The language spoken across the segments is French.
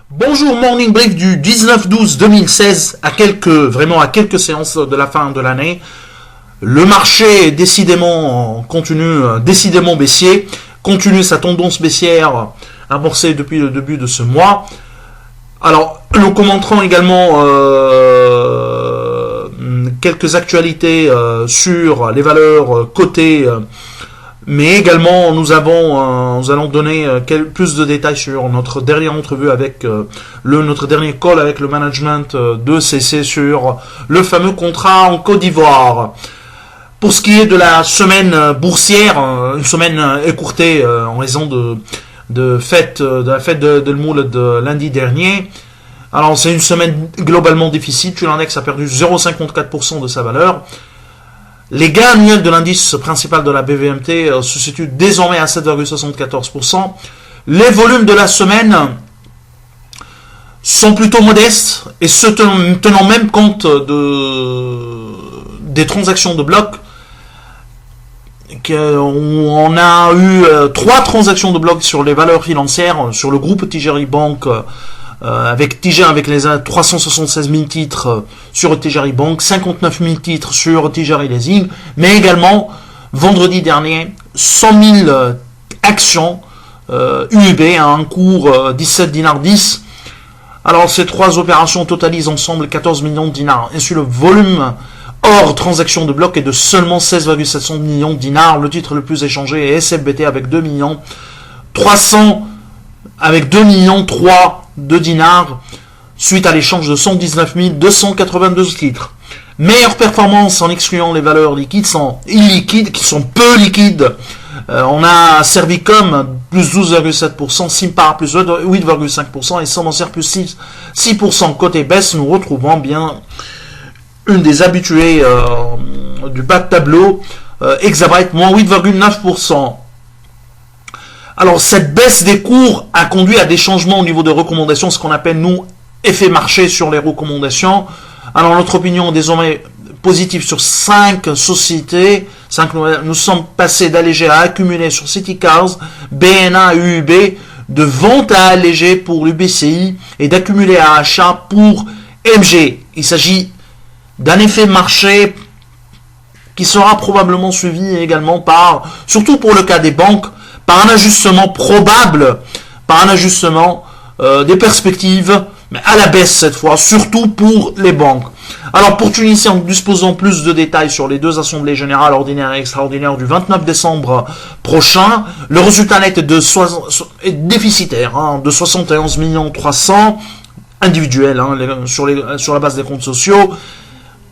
Bonjour, Morning Brief du 19-12-2016, à quelques séances de la fin de l'année. Le marché décidément baissier, continue sa tendance baissière amorcée depuis le début de ce mois. Alors, nous commenterons également quelques actualités sur les valeurs cotées, mais également nous allons donner plus de détails sur notre dernière entrevue avec notre dernier call avec le management de CC sur le fameux contrat en Côte d'Ivoire. Pour ce qui est de la semaine boursière, une semaine écourtée en raison de la fête de l'Moul de lundi dernier. Alors c'est une semaine globalement difficile, l'index a perdu 0,54% de sa valeur. Les gains annuels de l'indice principal de la BVMT se situent désormais à 7,74%. Les volumes de la semaine sont plutôt modestes et se tenant même compte des transactions de bloc. On a eu 3 transactions de bloc sur les valeurs financières, sur le groupe Tijari Bank, avec les 376 000 titres sur Tijari Bank, 59 000 titres sur Tijari Leasing, mais également, vendredi dernier, 100 000 actions UEB à un cours 17 dinars 10. Alors, ces 3 opérations totalisent ensemble 14 millions de dinars. Ainsi, le volume hors transaction de bloc est de seulement 16,700 millions de dinars. Le titre le plus échangé est SFBT avec 2 millions 3 de dinars suite à l'échange de 119 292 titres. Meilleure performance en excluant les valeurs liquides illiquides qui sont peu liquides. On a Servicom plus 12,7%, Simpar plus 8,5% et Sandancer plus 6%. Côté baisse, nous retrouvons bien une des habituées du bas de tableau, Exabyte moins 8,9%. Alors, cette baisse des cours a conduit à des changements au niveau de recommandations, ce qu'on appelle, nous, effet marché sur les recommandations. Alors, notre opinion est désormais positive sur 5 sociétés. Nous sommes passés d'alléger à accumuler sur CityCars, BNA et UUB, de vente à alléger pour l'UBCI et d'accumuler à achat pour MG. Il s'agit d'un effet marché qui sera probablement suivi également surtout pour le cas des banques, par un ajustement probable, des perspectives, mais à la baisse cette fois, surtout pour les banques. Alors pour Tunisie, en disposant plus de détails sur les 2 assemblées générales ordinaires et extraordinaires du 29 décembre prochain, le résultat net est déficitaire, de 71 300 individuels sur la base des comptes sociaux.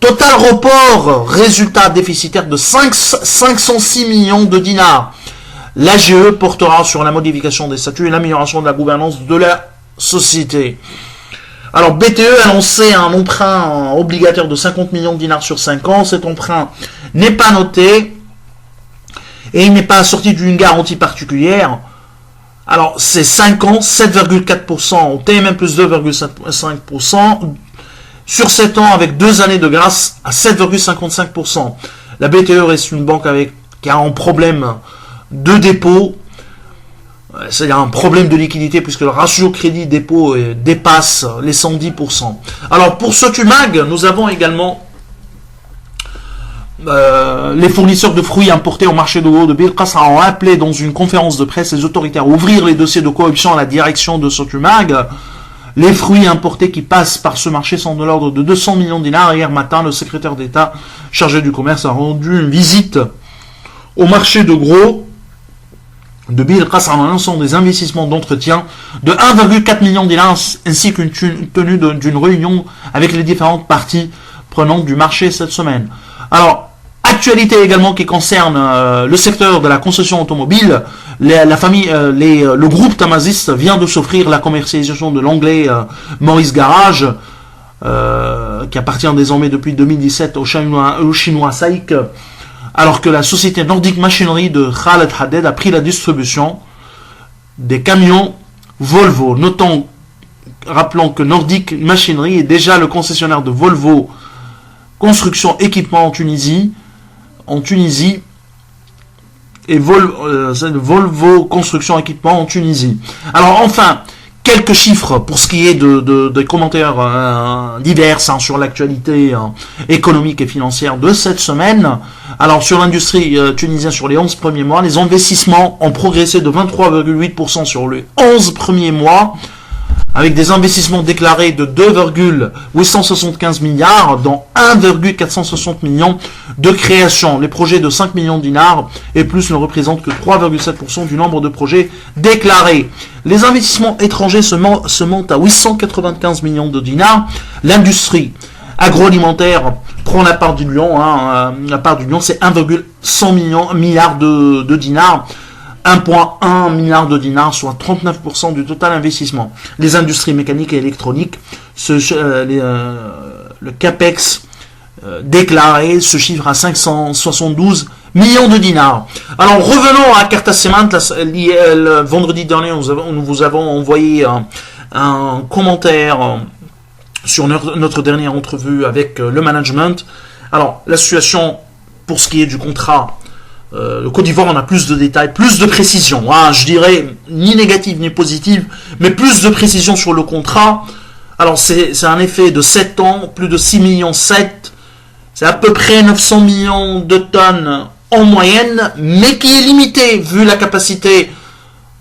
Total report, résultat déficitaire de 506 millions de dinars. L'AGE portera sur la modification des statuts et l'amélioration de la gouvernance de la société. Alors, BTE a lancé un emprunt obligataire de 50 millions de dinars sur 5 ans. Cet emprunt n'est pas noté et il n'est pas assorti d'une garantie particulière. Alors, c'est 5 ans, 7,4%, TMM plus 2,5%, sur 7 ans avec 2 années de grâce à 7,55%. La BTE reste une banque qui a un problème de dépôt, c'est-à-dire un problème de liquidité puisque le ratio crédit-dépôt dépasse les 110%. Alors pour Sotumag, nous avons également les fournisseurs de fruits importés au marché de l'eau de Bilqas ont appelé dans une conférence de presse les autorités à ouvrir les dossiers de corruption à la direction de Sotumag. Les fruits importés qui passent par ce marché sont de l'ordre de 200 millions de dinars. Hier matin, le secrétaire d'État chargé du commerce a rendu une visite au marché de gros de Bilqas en annonçant des investissements d'entretien de 1,4 million de dinars ainsi qu'une tenue d'une réunion avec les différentes parties prenantes du marché cette semaine. Alors, actualité également qui concerne le secteur de la concession automobile, le groupe Tamazis vient de s'offrir la commercialisation de l'anglais Maurice Garage, qui appartient désormais depuis 2017 au chinois SAIC, alors que la société Nordic Machinery de Khaled Haddad a pris la distribution des camions Volvo. Rappelons que Nordic Machinery est déjà le concessionnaire de Volvo Construction Équipement en Tunisie et Volvo Construction Équipement en Tunisie. Alors enfin, Quelques chiffres pour ce qui est de commentaires divers sur l'actualité économique et financière de cette semaine. Alors sur l'industrie tunisienne sur les 11 premiers mois, les investissements ont progressé de 23,8% sur les 11 premiers mois, avec des investissements déclarés de 2,875 milliards, dont 1,460 millions de création. Les projets de 5 millions de dinars et plus ne représentent que 3,7% du nombre de projets déclarés. Les investissements étrangers se montent à 895 millions de dinars. L'industrie agroalimentaire prend la part du lion. La part du lion, c'est 1,100 milliards de dinars. 1,1 milliard de dinars, soit 39% du total investissement. Les industries mécaniques et électroniques, le CAPEX déclaré se chiffre à 572 millions de dinars. Alors revenons à Carta Cement. Le vendredi dernier, nous vous avons envoyé un commentaire sur notre dernière entrevue avec le management. Alors la situation pour ce qui est du contrat, le Côte d'Ivoire, on a plus de détails, plus de précision. Je dirais ni négative ni positive, mais plus de précision sur le contrat. Alors c'est un effet de 7 ans, plus de 6 millions 7. C'est à peu près 900 millions de tonnes en moyenne, mais qui est limité vu la capacité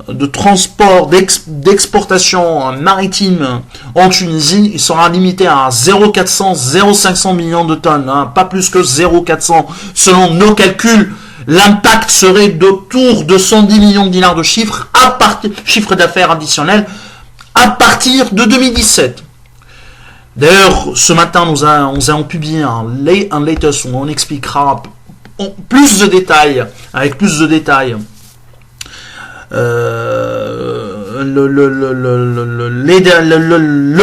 de transport, d'exportation maritime en Tunisie. Il sera limité à 0,400, 0,500 millions de tonnes, pas plus que 0,400 selon nos calculs. L'impact serait d'autour de 110 millions de dinars de chiffre d'affaires additionnel à partir de 2017. D'ailleurs, ce matin, nous avons publié un latest où on expliquera plus de détails, avec plus de détails, le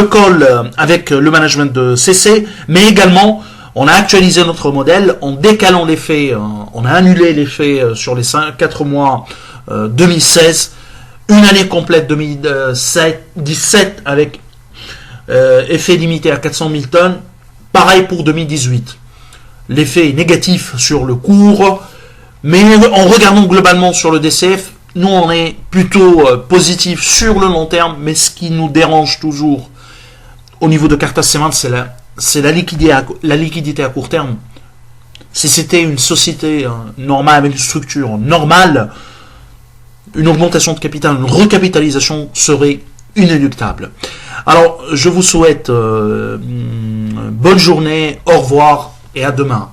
call avec le management de CC, mais également on a actualisé notre modèle en décalant les faits, on a annulé les faits sur les 4 mois 2016, une année complète 2017 avec effet limité à 400 000 tonnes, pareil pour 2018. L'effet est négatif sur le cours, mais en regardant globalement sur le DCF, nous on est plutôt positif sur le long terme, mais ce qui nous dérange toujours au niveau de Carta Cement, c'est la liquidité à court terme. Si c'était une société normale, avec une structure normale, une augmentation de capital, une recapitalisation serait inéluctable. Alors, je vous souhaite bonne journée, au revoir et à demain.